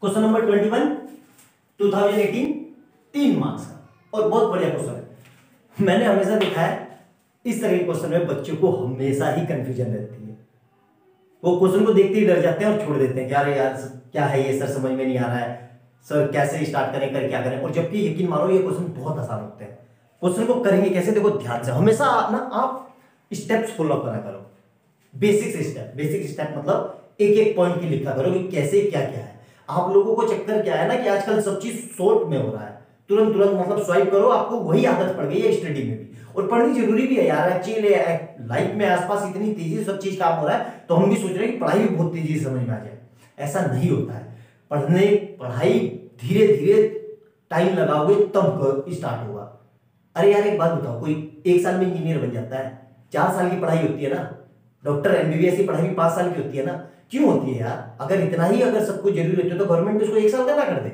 Question number 21 2018 3 marks का और बहुत बढ़िया क्वेश्चन है। मैंने हमेशा देखा है इस तरह के क्वेश्चन में बच्चों को हमेशा ही कंफ्यूजन रहती है। वो क्वेश्चन को देखते ही डर जाते हैं और छोड़ देते हैं कि अरे यार क्या है ये, सर समझ में नहीं आ रहा है, सर कैसे स्टार्ट करें, कर क्या करें। और जबकि यकीन मानो ये क्वेश्चन बहुत आसान होते हैं। क्वेश्चन को करेंगे कैसे, देखो ध्यान से, हमेशा ना आप स्टेप्स फॉलो करा करो। बेसिक स्टेप मतलब एक एक पॉइंट की लिखा करो कि कैसे क्या क्या है। आप लोगों को चक्कर क्या है ना कि आजकल सब चीज शॉर्ट में हो रहा है, तुरंत मतलब स्वाइप करो, आपको वही आदत पड़ गई है स्टडी में भी। और पढ़नी जरूरी भी है यार, एक्चुअली लाइफ में आसपास इतनी तेजी से सब चीज काम हो रहा है तो हम भी सोच रहे हैं कि पढ़ाई भी बहुत तेजी से समझ में आ जाए। ऐसा नहीं होता है। पढ़ाई धीरे धीरे टाइम लगाओगे तब स्टार्ट होगा। अरे यार एक बात बताओ, कोई एक साल में इंजीनियर बन जाता है? 4 साल की पढ़ाई होती है ना। डॉक्टर एमबीबीएस की पढ़ाई भी 5 साल की होती है ना। क्यों होती है यार? अगर इतना ही अगर सबको जरूरी होती है तो गवर्नमेंट उसको 1 साल का ना कर दे।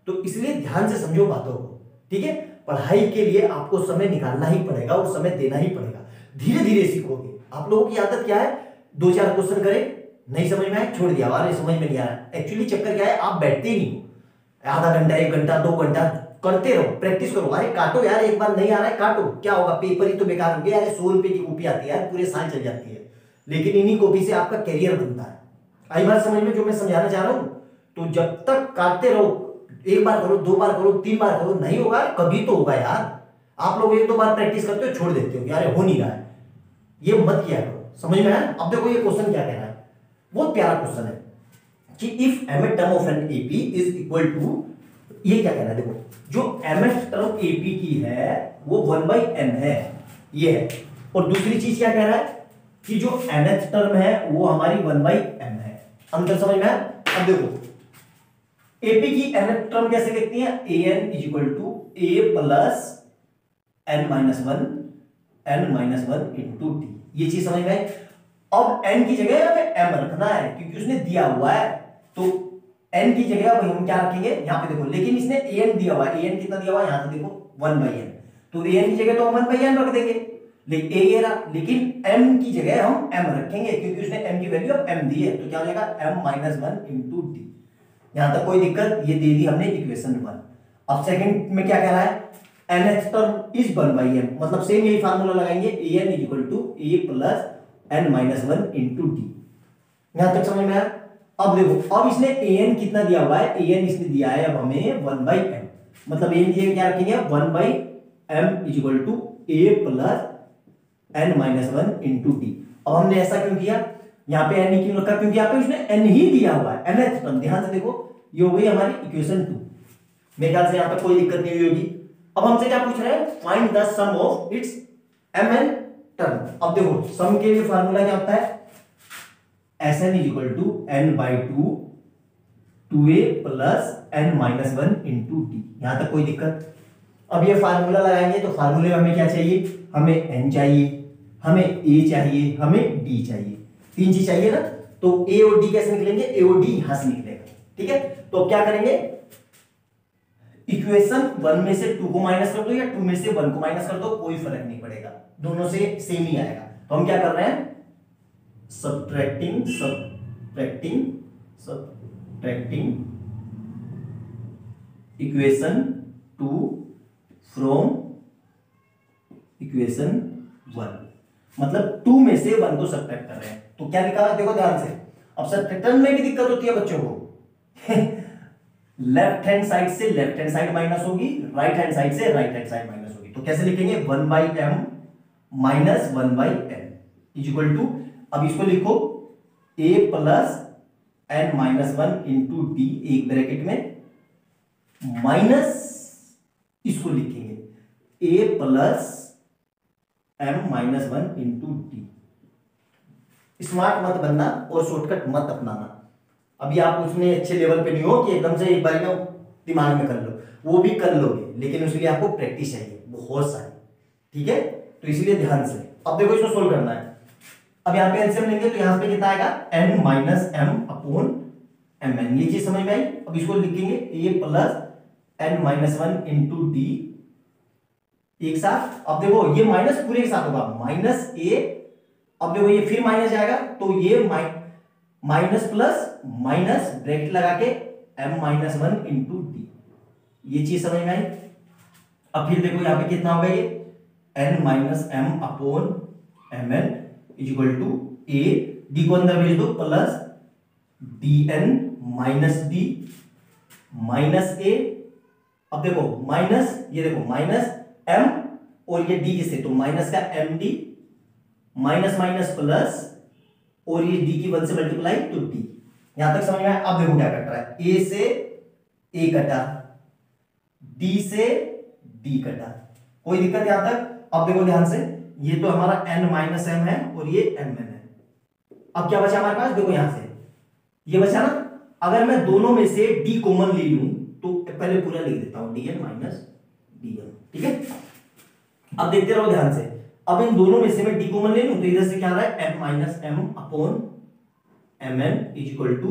तो इसलिए ध्यान से समझो बातों को, ठीक है। पढ़ाई के लिए आपको समय निकालना ही पड़ेगा और समय देना ही पड़ेगा। धीरे धीरे सीखोगे। आप लोगों की आदत क्या है, 2-4 क्वेश्चन करे, नहीं समझ में आए छोड़ दिया, अरे समझ में नहीं आ रहा। एक्चुअली चक्कर क्या है, आप बैठते ही नहीं हो। आधा घंटा, 1 घंटा, 2 घंटा करते रहो, प्रैक्टिस करो। अरे काटो यार, एक बार नहीं आ रहा है काटो, क्या होगा, पेपर ही तो बेकार हो गया। अरे 100 रुपए की कॉपी आती है यार, पूरे साल चल जाती है। लेकिन इन्हीं कॉपी से आपका करियर बनता है। आई बात समझ में जो मैं समझाना चाह रहा हूं? तो जब तक काटते रहो, 1 बार करो, 2 बार करो, 3 बार करो, नहीं होगा कभी तो होगा यार। आप लोग 1-2 बार प्रैक्टिस करते हो, छोड़ देते हो कि अरे हो नहीं रहा है। ये मत किया करो, समझ में आया? अब देखो ये क्वेश्चन क्या कह रहा है, बहुत प्यारा क्वेश्चन है कि if mth term of an AP is equal to, ये क्या कह रहा है देखो, जो mth टर्म एपी की है वो 1/n है, ये है। और दूसरी चीज क्या कह रहा है कि जो nth टर्म है वो हमारी 1/m है। अंतर समझ में आया? अब देखो एपी की nth टर्म कैसे लिखती है, an is equal to a plus n-1 into T. ये चीज समझ में आई? अब n की जगह हमें m रखना है क्योंकि उसने दिया हुआ है, तो n की जगह अब हम क्या रखेंगे यहां पे देखो, लेकिन इसने an दिया हुआ है, an कितना दिया हुआ है यहां से देखो 1/n, तो an की जगह तो हम 1/n रख देंगे, लेकिन m की जगह हम m रखेंगे क्योंकि उसने m की वैल्यू अब m दी है, तो क्या हो जाएगा m-1 इंटू टी। यहां तक कोई दिक्कत? ये दे दी हमने इक्वेशन 1। अब सेकंड में क्या कह रहा है, nth टर्म इज 1/m, मतलब सेम यही फार्मूला लगाएंगे, an is equal to a plus n-1 into T. यहां तक समझ में आया? अब देखो, अब इसने an कितना दिया हुआ है, an इसने दिया है अब हमें 1/m, मतलब an की जगह क्या रखेंगे 1/m is equal to a plus n-1 into T. अब हमने ऐसा क्यों किया, यहाँ पे n क्यों रखा, क्योंकि यहाँ पे उसने n ही दिया हुआ है, nth टर्म। ध्यान से देखो, ये हो गई हमारी इक्वेशन 2। मेरे ख्याल से यहाँ पे कोई दिक्कत नहीं हुई होगी। अब हमसे क्या पूछ रहे हैं, find the sum of its mn term. अब देखो सम के लिए फार्मूला क्या होता है, Sn is equal to n/2 2a plus n-1 into T. यहां तक कोई दिक्कत? अब ये फार्मूला लगाएंगे तो फार्मूले में हमें क्या चाहिए, हमें n चाहिए, हमें a चाहिए, हमें d चाहिए, 3 चीज चाहिए ना। तो a और d कैसे निकलेंगे, a और d यहां से निकलेगा, ठीक है। तो अब क्या करेंगे, इक्वेशन 1 में से 2 को माइनस कर दो या 2 में से 1 को माइनस कर दो, कोई फर्क नहीं पड़ेगा, दोनों से सेम ही आएगा। तो हम क्या कर रहे हैं, सब्ट्रैक्टिंग इक्वेशन 2 फ्रॉम इक्वेशन 1, मतलब 2 में से 1 को सब्ट्रैक्ट कर रहे हैं। तो क्या निकाला देखो ध्यान से। अब सब्ट्रैक्शन में भी दिक्कत होती है बच्चों को लेफ्ट हैंड साइड से लेफ्ट हैंड साइड माइनस होगी, राइट हैंड साइड से राइट हैंड साइड माइनस होगी। तो कैसे लिखेंगे, 1/m minus 1/n is equal to, अब इसको लिखो a plus n-1 into D, एक ब्रैकेट में माइनस, इसको लिखेंगे a plus m-1 into D. Smart मत बनना और शॉर्टकट मत अपनाना। अभी आप उसमें अच्छे लेवल पे नहीं हो कि एकदम से एक बार में दिमाग में कर लो, वो भी कर लोगे, लेकिन उसके लिए आपको प्रैक्टिस चाहिए बहुत सारी, ठीक है। तो इसलिए ध्यान से अब देखो इसको सोल्व करना है। अब यहाँ पे एलसीएम लेंगे तो यहाँ पे कितना आएगा, n minus m upon mn, ये चीज समझ में आई। अब इसको लिखेंगे a plus n-1 into D एक साथ। अब देखो ये माइनस पूरे के साथ होगा, माइनस a, अब देखो ये फिर माइनस जाएगा तो ये माइनस प्लस माइनस ब्रैकेट लगा के m-1 इंटू डी। ये चीज समझ में आई। अब फिर देखो यहाँ पे कितना होगा ये n-m upon mn equal to a, D को अंदर भेज दो, plus dn minus D minus a। अब देखो माइनस, ये देखो माइनस m और ये d किससे, तो माइनस का md माइनस माइनस प्लस और ये d की 1 से मल्टीप्लाई तो d। यहां तक समझ में आया। अब देखो क्या कट रहा है, a से a कटा, d से d कटा, कोई दिक्कत यहां तक। अब देखो ध्यान से, ये तो हमारा n माइनस m है और ये mn है। अब क्या बचा हमारे पास, देखो यहां से ये बचा ना, अगर मैं दोनों में से d कॉमन ले लूं तो पहले पूरा लिख देता हूं dn माइनस dm, ठीक है। अब देखते रहो ध्यान से, अब इन दोनों में से मैं d कॉमन ले लूं तो इधर से क्या आ रहा है m minus m upon mn equal to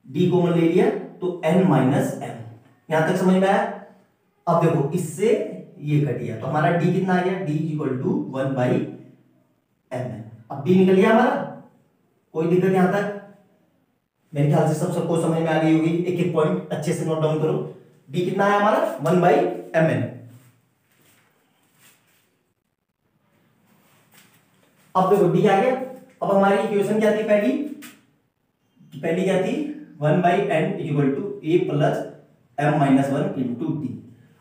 d common ले लिया तो n माइनस m। यहां तक समझ में आया। अब देखो इससे ये कट गया तो हमारा d कितना आ गया, d इक्वल टू 1/mn। अब d निकल गया हमारा, कोई दिक्कत यहां तक। मेरे ख्याल से सबको समझ में आ गई होगी। एक एक पॉइंट अच्छे से नोट डाउन करो। d कितना है हमारा 1/mn। अब देखो d आ गया। अब हमारी इक्वेशन क्या थी, पहली क्या थी 1/n equal to a plus m minus 1 into D.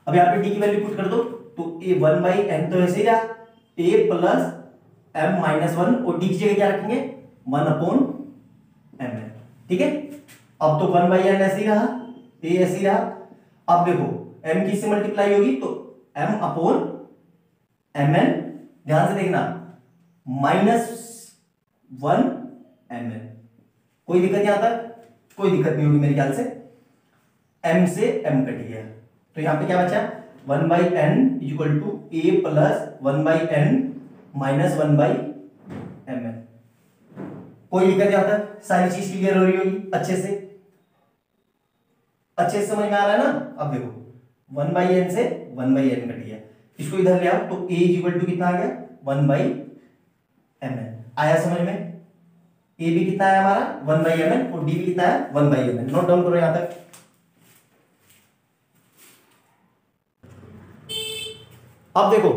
अब यहाँ पे d की वैल्यू पुट कर दो तो a 1/n तो ऐसे ही रहा, a प्लस m माइनस 1 और d की जगह क्या रखेंगे 1/mn, ठीक है। अब तो 1/n ऐसे ही रहा, a ऐसे ही रहा। अब देखो m किससे मल्टीप्लाई होगी तो m अपॉन mn, ध्यान से देखना -1mn। कोई दिक्कत यहां तक, कोई दिक्कत नहीं होगी मेरे ख्याल से। m से m कट गया तो यहां पे क्या बचा 1/n equal to a plus 1/n minus 1/mn। कोई दिक्कत यहां तक, सारी चीज क्लियर हो रही होगी अच्छे से समझ में आ रहा है ना। अब देखो 1/n से 1/n कट गया, इसको इधर ले आओ तो a इक्वल टू कितना आ गया 1/mn। आया समझ में। a भी कितना है हमारा 1/mn और d भी कितना है 1/mn। नोट डाउन करो यहां तक। अब देखो,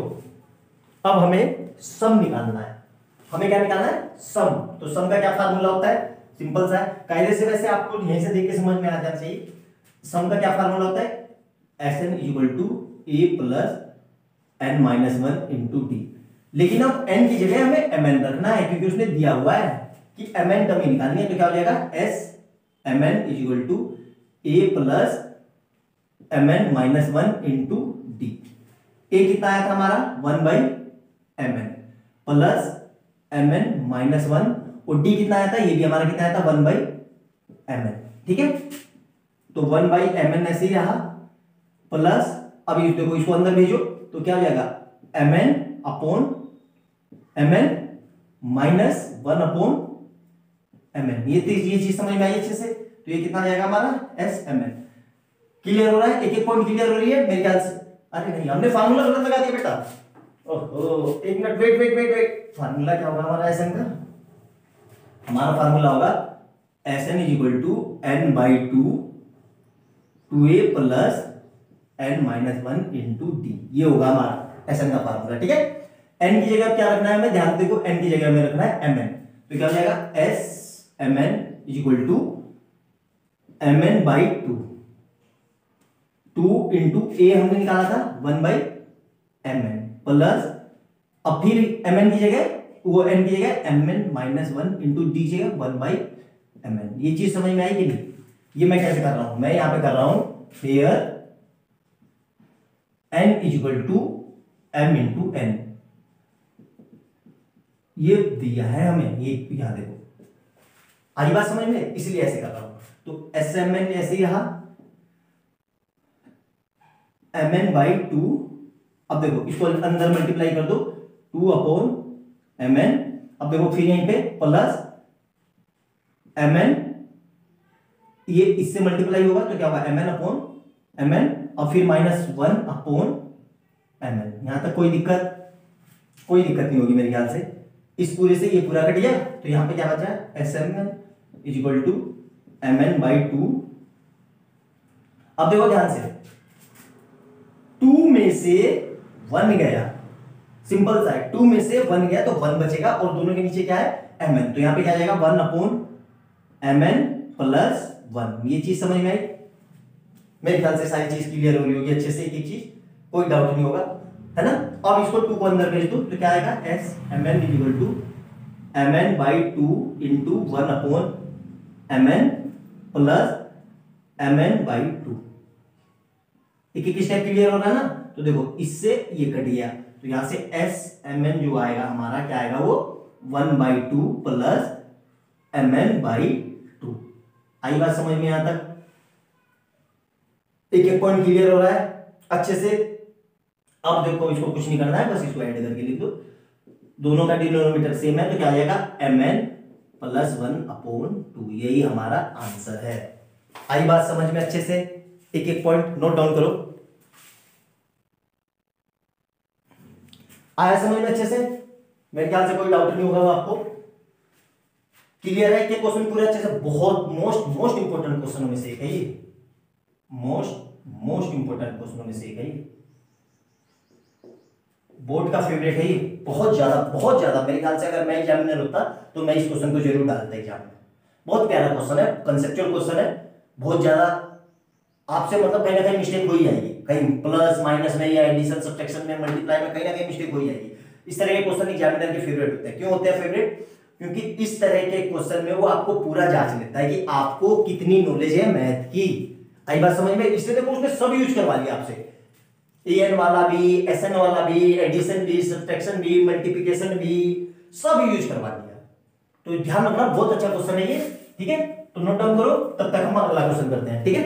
अब हमें सम निकालना है। हमें क्या निकालना है, सम। तो सम का क्या फार्मूला होता है, सिंपल सा है, कायदे से वैसे आपको यहीं से देख के समझ में आ जाना चाहिए। सम का क्या फार्मूला होता है, Sn equal to a plus n minus 1 into D. लेकिन अब n की जगह हमें mn रखना है क्योंकि उसने दिया हुआ है कि mn टर्म निकालनी है। तो क्या हो जाएगा s mn equal to a plus mn minus 1 into D. a कितना आया था हमारा 1/mn प्लस mn माइनस 1 और d कितना आया था, ये भी हमारा कितना आया था 1/mn, ठीक है। तो 1/mn ऐसे ही रहा प्लस, अब ये देखो इसको अंदर भेजो तो क्या हो जाएगा mn upon mn minus 1 upon mn। ये चीज समझ में आई अच्छे से। तो ये कितना आ जाएगा हमारा smn। क्लियर हो रहा है, एक एक पॉइंट क्लियर हो रही है मेरे ख्याल से। अरे नहीं, हमने फार्मूला गलत लगा दिया बेटा। ओहो, एक मिनट, वेट। फार्मूला क्या होगा हमारा Sn का, हमारा फार्मूला होगा Sn equal to n/2 2a plus n minus 1 into D. ये होगा हमारा Sn का फार्मूला, ठीक है। n की जगह क्या रखना है हमें, ध्यान देखो, n की जगह हमें रखना है mn। तो क्या हो जाएगा Smn equal to mn/2 2 into a हमने निकाला था 1/mn प्लस, अब फिर mn की जगह वो n की जगह mn माइनस 1 इंटू डी जगह 1/mn। ये चीज समझ में आई कि नहीं। ये मैं कैसे कर रहा हूं, मैं यहां पे कर रहा हूं here n equal to m into n। ये दिया है हमें, ये यहां देखो, आई बात समझ में, इसलिए ऐसे कर रहा हूं। तो Smn ऐसे ही रहा mn/2। अब देखो इसको अंदर मल्टीप्लाई कर दो 2 अपॉन mn। अब देखो फिर यहीं पे प्लस mn, ये इससे मल्टीप्लाई होगा तो क्या होगा mn अपॉन mn और फिर माइनस 1 अपॉन mn। यहां तक कोई दिक्कत नहीं होगी मेरे ख्याल से। इस पूरे से ये पूरा कट गया तो यहां पे क्या बचा है Smn इक्वल टू mn/2 अब देखो ध्यान से, 2 में से 1 गया, सिंपल सा है, 2 में से 1 गया तो 1 बचेगा और दोनों के नीचे क्या है mn, तो यहां पे क्या आ जाएगा 1/mn प्लस 1। ये चीज समझ में आई? मेरे ख्याल से सारी चीज क्लियर हो रही होगी अच्छे से, एक एक चीज, कोई डाउट नहीं होगा, है ना। अब इसको 2 को अंदर भेज दो तो क्या आएगा s mn equal to mn/2 into 1/mn plus mn/2। एक एक स्टेप क्लियर हो रहा है ना। तो देखो इससे ये कट गया तो यहां से s mn जो आएगा हमारा क्या आएगा वो 1/2 प्लस mn/2। आई बात समझ में? यहां तक एक एक पॉइंट क्लियर हो रहा है अच्छे से। अब देखो इसको कुछ नहीं करना है, बस इसको ऐड करके लिख दो, दोनों का डिनोमिनेटर सेम है तो क्या आ जाएगा mn प्लस 1/2। यही हमारा आंसर है। आई बात समझ में अच्छे से? एक एक पॉइंट नोट डाउन करो। आया समझ में अच्छे से? मेरे ख्याल से कोई डाउट नहीं होगा आपको, क्लियर है कि क्वेश्चन पूरे अच्छे से। बहुत मोस्ट इंपोर्टेंट क्वेश्चनों में से एक है ये, मोस्ट इंपोर्टेंट क्वेश्चनों में से एक है ये, बोर्ड का फेवरेट है ये, बहुत ज्यादा। मेरे ख्याल से अगर मैं एग्जामिनर होता तो मैं इस क्वेश्चन को जरूर डालता एग्जाम में। बहुत प्यारा क्वेश्चन है, कंसेप्चुअल क्वेश्चन है, बहुत ज्यादा आपसे मतलब कहीं ना कहीं मिस्टेक हो ही जाएगी, कहीं प्लस माइनस में या एडिशन सब्ट्रैक्शन में मल्टीप्लाई में कहीं ना कहीं मिस्टेक हो ही जाएगी। इस तरह के क्वेश्चन एग्जामिनर के फेवरेट होते हैं। क्यों होते हैं फेवरेट? क्योंकि इस तरह के क्वेश्चन में वो आपको पूरा जांच लेता है कि आपको कितनी नॉलेज है मैथ की। आई बात समझ में? इसलिए देखो उसने सब यूज करवा लिया आपसे, एन वाला भी, एसएन वाला भी, एडिशन भी, सब्ट्रैक्शन भी, मल्टीप्लिकेशन भी, सब यूज करवा दिया। तो ध्यान रखना, बहुत अच्छा क्वेश्चन है ये, ठीक है। तो नोट डाउन करो, तब तक हम अगला क्वेश्चन करते हैं, ठीक है।